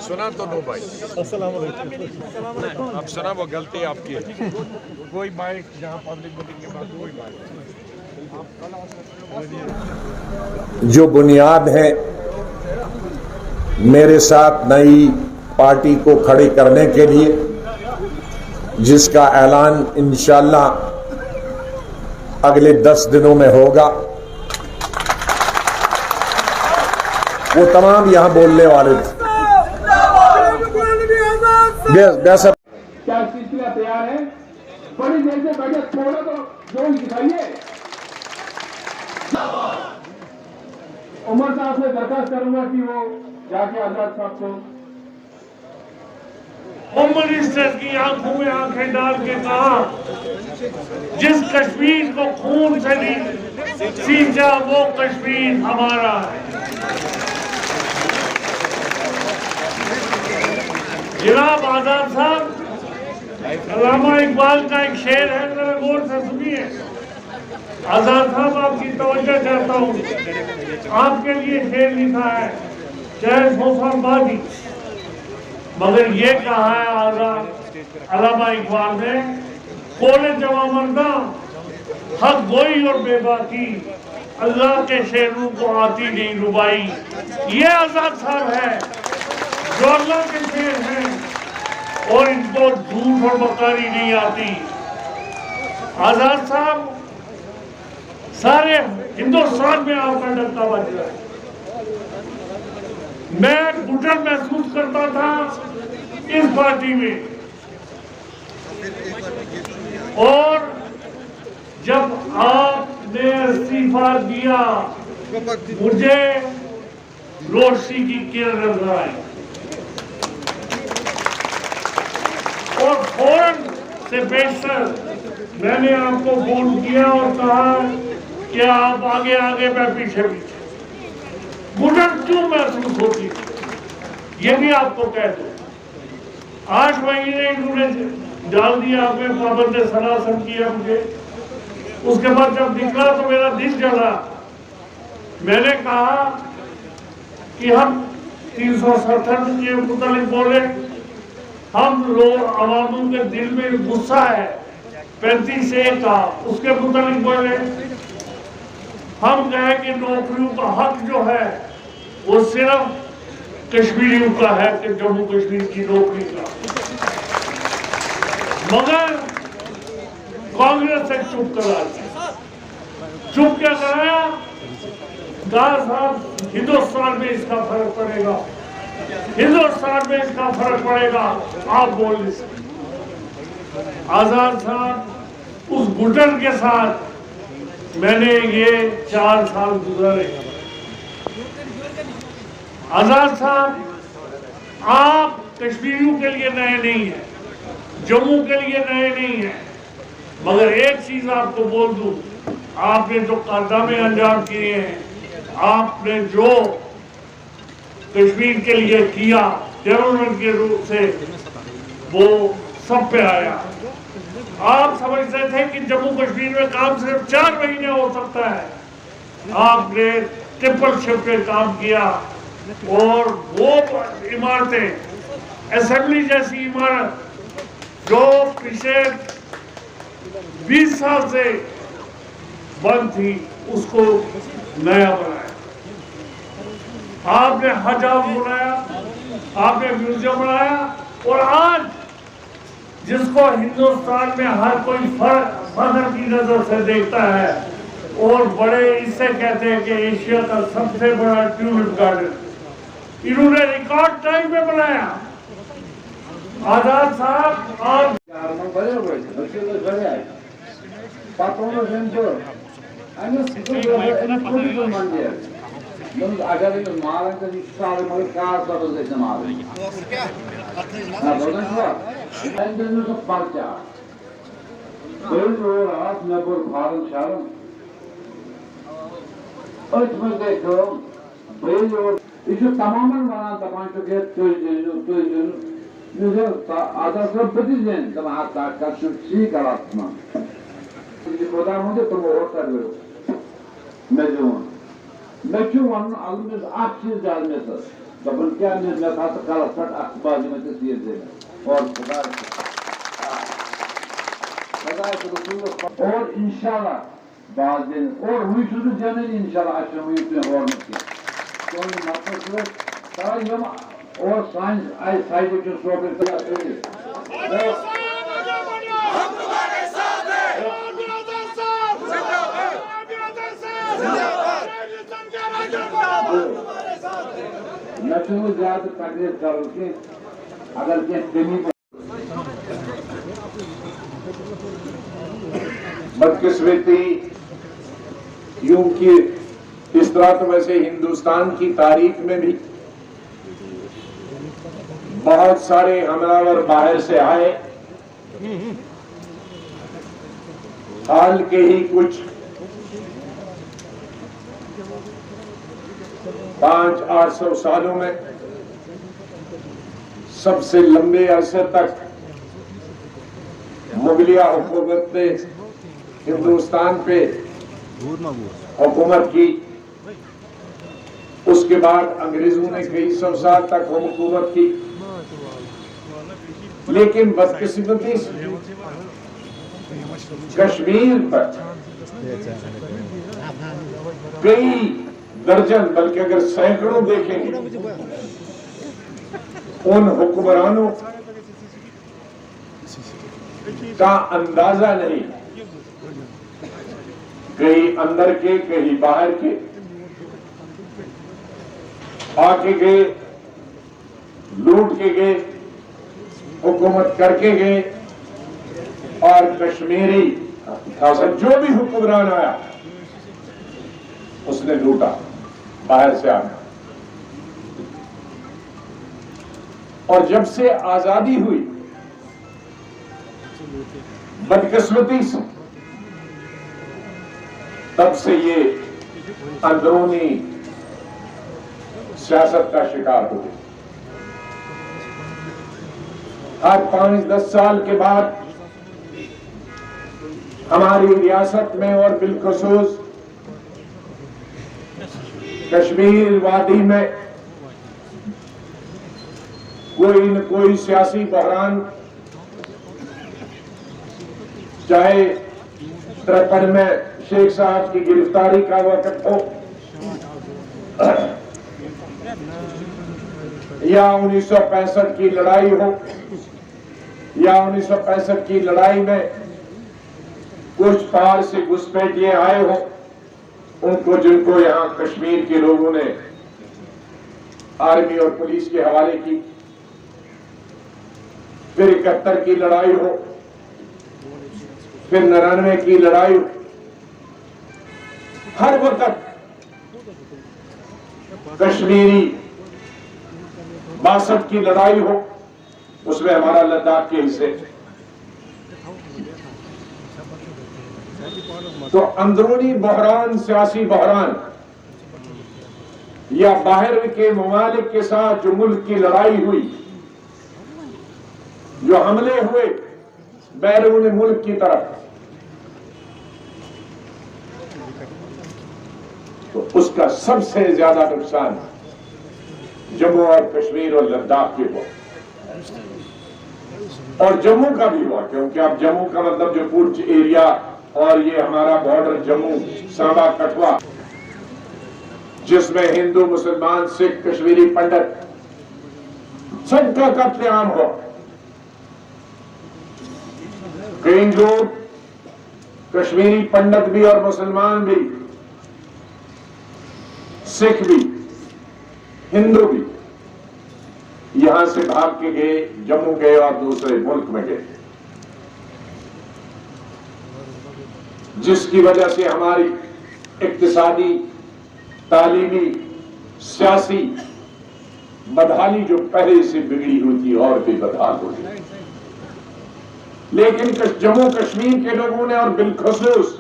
सुना तो नो भाई। अब सुना वो गलती आपकी है। कोई माइक जहाँ पब्लिक मीटिंग के बाद कोई माइक। जो बुनियाद है मेरे साथ नई पार्टी को खड़ी करने के लिए, जिसका ऐलान इंशाअल्लाह अगले 10 दिनों में होगा, वो तमाम यहां बोलने वाले थे। क्या चीज के लिए तैयार है? बड़ी देर से बैठे थोड़ा तो जोश दिखाइए। उमर साहब से दरखास्त करूंगा कि वो जाके आजाद साहब को होम मिनिस्टर की आंखों में आंखें डाल के कहा, जिस कश्मीर को खून से सींचा वो कश्मीर हमारा है। जनाब आजाद साहब, अल्लामा इकबाल का एक शेर है, जरा गौर से सुनिए। आजाद साहब, आपकी तवज्जो चाहता हूँ। आपके लिए शेर लिखा है, चाहे 100 साल बाद ही, मगर ये कहा है अल्लामा इकबाल ने, बोले जवा मर्दा हक गोई और बेबाकी, अल्लाह के शेरों को आती नहीं रुबाई। ये आजाद साहब है जो अल्लाह के शेर हैं और इनको झूठ और बकारी नहीं आती। आजाद साहब, सारे हिंदुस्तान में आपका डंका बज रहा है। मैं घुटन महसूस करता था इस पार्टी में, और जब आपने इस्तीफा दिया मुझे रोशनी की किरण नजर आई और फौरन से बेशतर मैंने आपको फोन किया और कहा कि आप आगे आगे, मैं पीछे पीछे। घुटन क्यों महसूस होती, ये भी आपको कह दो। 8 महीने इन्होंने डाल दिया, आपने पाबंद सनासन किया मुझे। उसके बाद जब निकला तो मेरा दिल जला। मैंने कहा कि हम 367 के मुतालिक बोले, हम लोग अवामों के दिल में गुस्सा है 35 से 1 का, उसके मुतालिक बोले। हम कहे कि नौकरियों का हक जो है वो सिर्फ कश्मीरियों का है, कि जम्मू कश्मीर की नौकरी का। मगर कांग्रेस से चुप करा दिया। चुप क्या कराया? कहा साहब हिंदुस्तान में इसका फर्क पड़ेगा, हिंदुस्तान में इसका फर्क पड़ेगा, आप बोल नहीं सकते। आजाद साहब, उस घुटन के साथ मैंने ये 4 साल गुजारे। आजाद साहब, आप कश्मीरियों के लिए नए नहीं हैं, जम्मू के लिए नए नहीं हैं, मगर एक चीज आपको बोल दूं, आपने जो कारनामे अंजाम किए हैं, आपने जो कश्मीर के लिए किया डेवलपमेंट के रूप से, वो सब पे आया। आप समझते थे कि जम्मू कश्मीर में काम सिर्फ 4 महीने हो सकता है, आपने ट्रिपल शिफ्ट पे काम किया और वो इमारतें, असेंबली जैसी इमारत जो पिछले 20 साल से बंद थी, उसको नया बनाया। आपने हज हाउस बनाया, आपने म्यूजियम बनाया, और आज जिसको हिंदुस्तान में हर कोई फख्र की नजर से देखता है, और बड़े इससे कहते हैं कि एशिया का सबसे बड़ा ट्यूलिप गार्डन इन्होंने रिकॉर्ड टाइम में बनाया। आजाद साहब, आप tamamen bana tabanca get adasına bitirin zaman hatta karşı şey karatma. Kodar mı diye tumu orta görüyor. Mecbur. मैं वन अलमिस चीज दपन क्या मे था कलस पे बाजी में सीट दे और और इंशाल्लाह बाज दिन और हुई जनन इंशाल्लाह अच्छा हुई और मतलब और साइंस आई साइड जो सोच न ज्यादा तकलीफ कर अगर कमी बदकिस्मती यूं कि इस तरह तो वैसे हिंदुस्तान की तारीख में भी बहुत सारे हमलावर बाहर से आए। हाल के ही कुछ 500-800 सालों में सबसे लंबे अरसे तक मुगलिया हुकूमत ने हिंदुस्तान पे हुकूमत की। उसके बाद अंग्रेजों ने कई 100 साल तक हुकूमत की, लेकिन बदकिस्मती से कश्मीर पर कई दर्जन बल्कि अगर सैकड़ों देखेंगे उन हुक्मरानों का अंदाजा नहीं। कई अंदर के कई बाहर के आके गए, लूट के गए, हुकूमत करके गए और कश्मीरी जो भी हुक्मरान आया उसने लूटा बाहर से आना। और जब से आजादी हुई बदकिस्मती से तब से ये अंदरूनी सियासत का शिकार हो गए। हर 5-10 साल के बाद हमारी रियासत में और बिलखुसूस कश्मीर वादी में कोई न कोई सियासी बहरान, चाहे 53 में शेख साहब की गिरफ्तारी का वक्त हो या 1965 की लड़ाई हो या 1965 की लड़ाई में कुछ पार से घुसपैठिए आए हो, उनको जिनको यहां कश्मीर के लोगों ने आर्मी और पुलिस के हवाले की, फिर 71 की लड़ाई हो, फिर 99 की लड़ाई हो, हर वक्त कश्मीरी 62 की लड़ाई हो, उसमें हमारा लद्दाख के हिस्से। तो अंदरूनी बहरान, सियासी बहरान या बाहर के ममालिक के साथ जो मुल्क की लड़ाई हुई, जो हमले हुए बैरून मुल्क की तरफ, तो उसका सबसे ज्यादा नुकसान जम्मू और कश्मीर और लद्दाख के हुआ और जम्मू का भी हुआ, क्योंकि अब जम्मू का मतलब जो पूर्व एरिया और ये हमारा बॉर्डर जम्मू सांबा कठुआ, जिसमें हिंदू मुसलमान सिख कश्मीरी पंडित सबका कत्लेआम हो। कई लोग कश्मीरी पंडित भी और मुसलमान भी, सिख भी, हिंदू भी यहां से भाग के गए, जम्मू गए और दूसरे मुल्क में गए, जिसकी वजह से हमारी इक्तिसादी, तालीमी, सियासी बदहाली जो पहले से बिगड़ी हुई थी और भी बदहाल हो गई। लेकिन जम्मू कश्मीर के लोगों ने और बिलखुसूस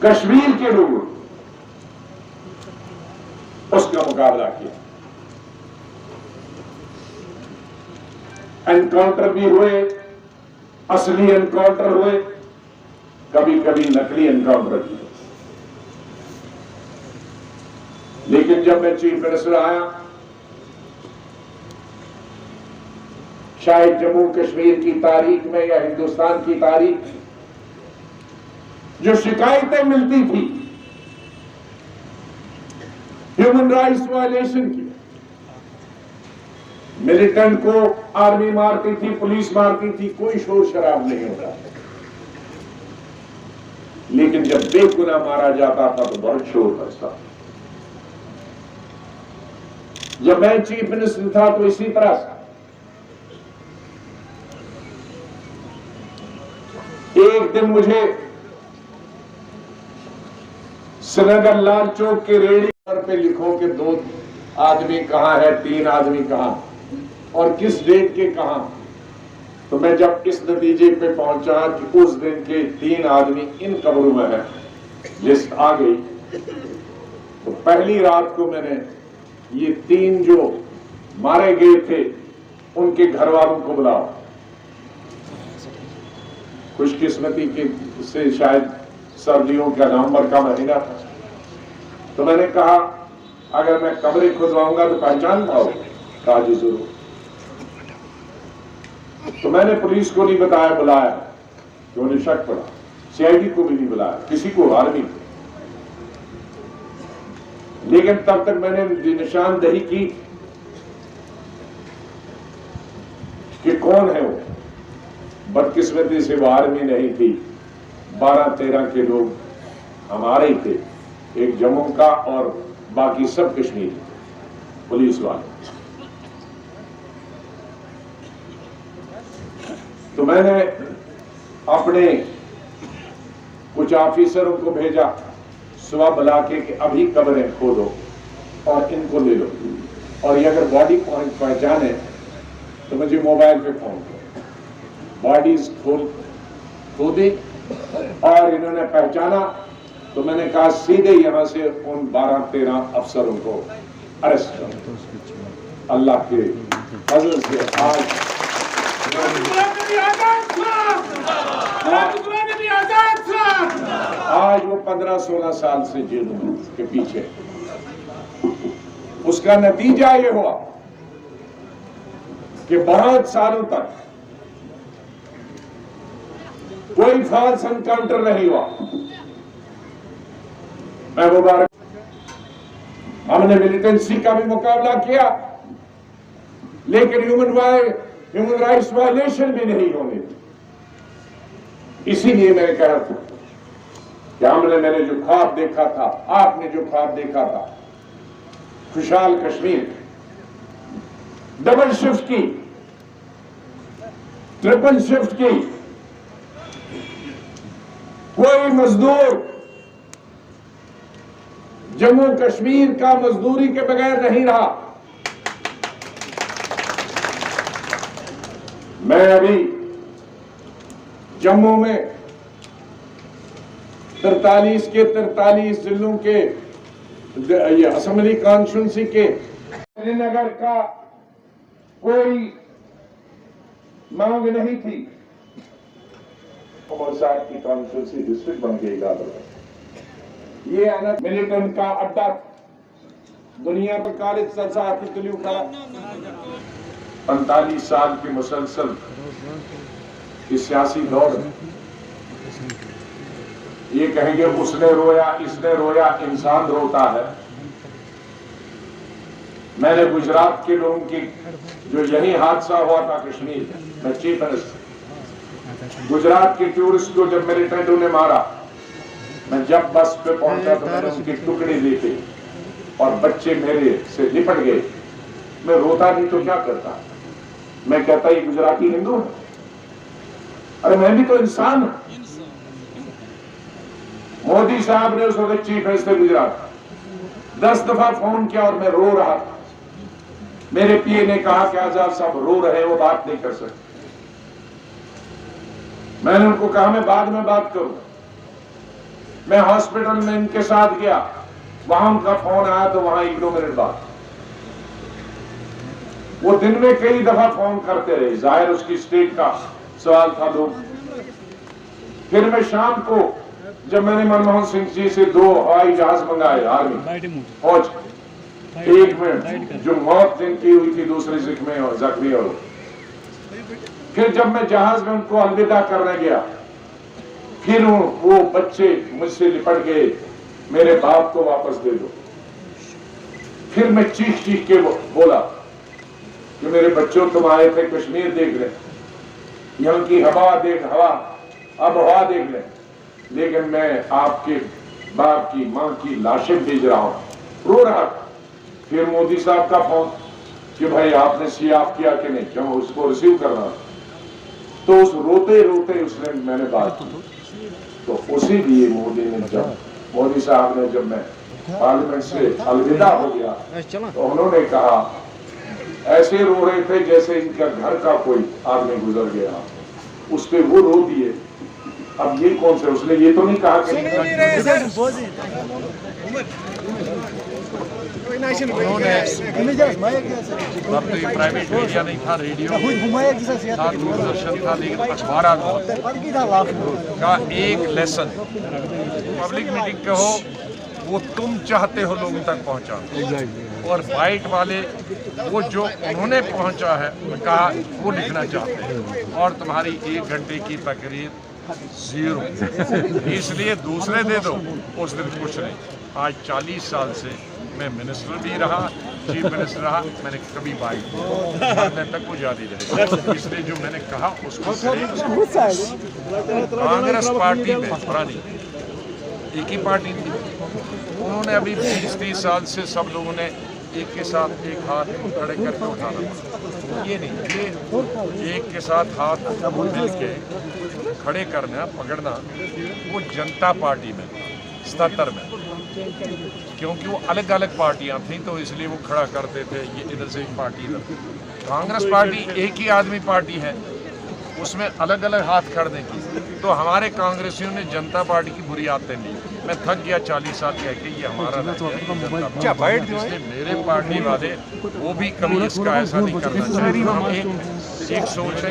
कश्मीर के लोगों ने उसका मुकाबला किया। एनकाउंटर भी हुए, असली एनकाउंटर हुए, कभी कभी नकली एनकाउंटर भी हुए। लेकिन जब मैं चीफ मिनिस्टर आया, शायद जम्मू कश्मीर की तारीख में या हिंदुस्तान की तारीख में जो शिकायतें मिलती थी ह्यूमन राइट्स वायलेशन की, मिलिटेंट को आर्मी मारती थी, पुलिस मारती थी, कोई शोर शराब नहीं होता, लेकिन जब बेगुनाह मारा जाता था तो बहुत शोर बचता। जब मैं चीफ मिनिस्टर था तो इसी तरह से एक दिन मुझे श्रीनगर लाल चौक के रेडी पे लिखो कि 2 आदमी कहां है, 3 आदमी कहां और किस डेट के कहां। तो मैं जब इस नतीजे पे पहुंचा कि उस दिन के 3 आदमी इन कब्रों में हैं, लिस्ट आ गई, तो पहली रात को मैंने ये 3 जो मारे गए थे उनके घर वालों को बुलाओ। खुशकिस्मती के से शायद सर्दियों का नवंबर का महीना था, तो मैंने कहा अगर मैं कमरे खुदवाऊंगा तो पहचान पाओ? कहा जी जरूर। तो मैंने पुलिस को नहीं बताया, बुलाया कि उन्हें शक पड़ा, सीआईडी को भी नहीं बुलाया, किसी को आर्मी को, लेकिन तब तक मैंने निशानदेही की कि कौन है वो। बदकिस्मती से वो आर्मी नहीं थी, 12-13 के लोग हमारे ही थे, एक जम्मू का और बाकी सब कश्मीरी पुलिस वाले। तो मैंने अपने कुछ ऑफिसरों को भेजा सुबह बुला के कि अभी कब्रें खोदो और इनको ले लो, और ये अगर बॉडी पहचाने तो मुझे मोबाइल पे फोन करो। बॉडीज खोदी और इन्होंने पहचाना तो मैंने कहा सीधे यहां से उन 12-13 अफसरों को अरेस्ट करो। अल्लाह के फजल से आज वो 15-16 साल से जेल में के पीछे। उसका नतीजा ये हुआ कि बहुत सालों तक कोई फॉल्स एनकाउंटर नहीं हुआ। मैं मुबारक, हमने मिलिटेंसी का भी मुकाबला किया, लेकिन ह्यूमन राइट्स वायलेशन भी नहीं होने दी। इसीलिए मैंने कहा था कि मैंने जो ख्वाब देखा था, आपने जो ख्वाब देखा था, खुशहाल कश्मीर, डबल शिफ्ट की, ट्रिपल शिफ्ट की, कोई मजदूर जम्मू कश्मीर का मजदूरी के बगैर नहीं रहा। मैं अभी जम्मू में 43 के 43 जिलों के ये असेंबली कॉन्स्टिट्यूंसी के श्रीनगर का कोई मांग नहीं थी। उमर साहब की कॉन्स्टिट्यूंसी डिस्ट्रिक्ट बन गई गादर। ये अनंत मिलिटेंट का अड्डा दुनिया पर खालिद सल्सातुल्यू का 45 साल के मुसलसल इस सियासी दौर में ये कहेंगे उसने रोया, इसने रोया, इंसान रोता है। मैंने गुजरात के लोगों की जो यही हादसा हुआ था कश्मीर में, चीफ मिनिस्टर गुजरात के टूरिस्ट को जब मिलिटेंटों ने मारा, मैं जब बस पे पहुंचा तो मैंने उनके टुकड़े देखे और बच्चे मेरे से लिपट गए। मैं रोता नहीं तो क्या करता, मैं कहता ये गुजराती हिंदू है, अरे मैं भी तो इंसान हूं। मोदी साहब ने उस वक्त चीफ मिनिस्टर गुजरात 10 दफा फोन किया और मैं रो रहा था। मेरे पीए ने कहा कि आजाद साहब रो रहे, वो बात नहीं कर सकते। मैंने उनको कहा मैं बाद में बात करूं। मैं हॉस्पिटल में इनके साथ गया, वहां उनका फोन आया तो वहां 1-2 मिनट बाद। वो दिन में कई दफा फोन करते रहे, जाहिर उसकी स्टेट का सवाल था लोग। फिर मैं शाम को जब मैंने मनमोहन सिंह जी से 2 हवाई जहाज मंगाए आर्मी फौज, एक में जो मौत जिनकी हुई थी, दूसरे जख्मी हो। फिर जब मैं जहाज में उनको अलविदा करने गया, फिर वो बच्चे मुझसे लिपट गए, मेरे बाप को वापस दे दो। फिर मैं चीख चीख के बोला कि मेरे बच्चों, तुम आए थे कश्मीर देख ले, यहाँ की आबहवा देख ले, लेकिन मैं आपके बाप की मां की लाशें भेज रहा हूं। रो रहा था। फिर मोदी साहब का फोन कि भाई आपने सियाफ किया कि नहीं, क्यों उसको रिसीव कर रहा। तो उस रोते रोते उसने मैंने बात की। तो उसी लिए मोदी साहब ने जब मैं पार्लियामेंट से अलविदा हो गया, तो उन्होंने कहा, ऐसे रो रहे थे जैसे इनका घर का कोई आदमी गुजर गया। उस पे वो रो दिए। अब ये कौन से, उसने ये तो नहीं कहा कि अब तो ये प्राइवेट मीडिया नहीं था, रेडियो था, दूरदर्शन था, लेकिन अखबार का एक लेसन पब्लिक मीटिंग कहो, वो तुम चाहते हो लोगों तक पहुंचा, और बाइट वाले वो जो उन्होंने पहुंचा है कहा वो लिखना चाहते हैं, और तुम्हारी 1 घंटे की तकरीर 0। इसलिए दूसरे दे दो, उस दिन कुछ नहीं। आज 40 साल से मैं मिनिस्टर भी रहा, चीफ मिनिस्टर रहा, मैंने कभी बाइट नहीं तक वो जारी रहे। इसलिए जो मैंने कहा उसको कांग्रेस पार्टी में पुरानी एक ही पार्टी थी, उन्होंने अभी 20-30 साल से सब लोगों ने एक के साथ एक हाथ खड़े करके उठाना, ये नहीं, ये एक के साथ हाथ मिल के खड़े करना, पकड़ना, वो जनता पार्टी में स्तर में, क्योंकि वो अलग अलग पार्टियां थी तो इसलिए वो खड़ा करते थे, ये इधर से एक पार्टी इधर। कांग्रेस पार्टी एक ही आदमी पार्टी है, उसमें अलग अलग हाथ खड़ने की। तो हमारे कांग्रेसियों ने जनता पार्टी की बुरी आदतें ली। मैं थक गया 40 साल कह के ये हमारा इसलिए मेरे पार्टी वाले वो भी कभी इसका ऐसा नहीं करना चाहिए। हम एक सोच है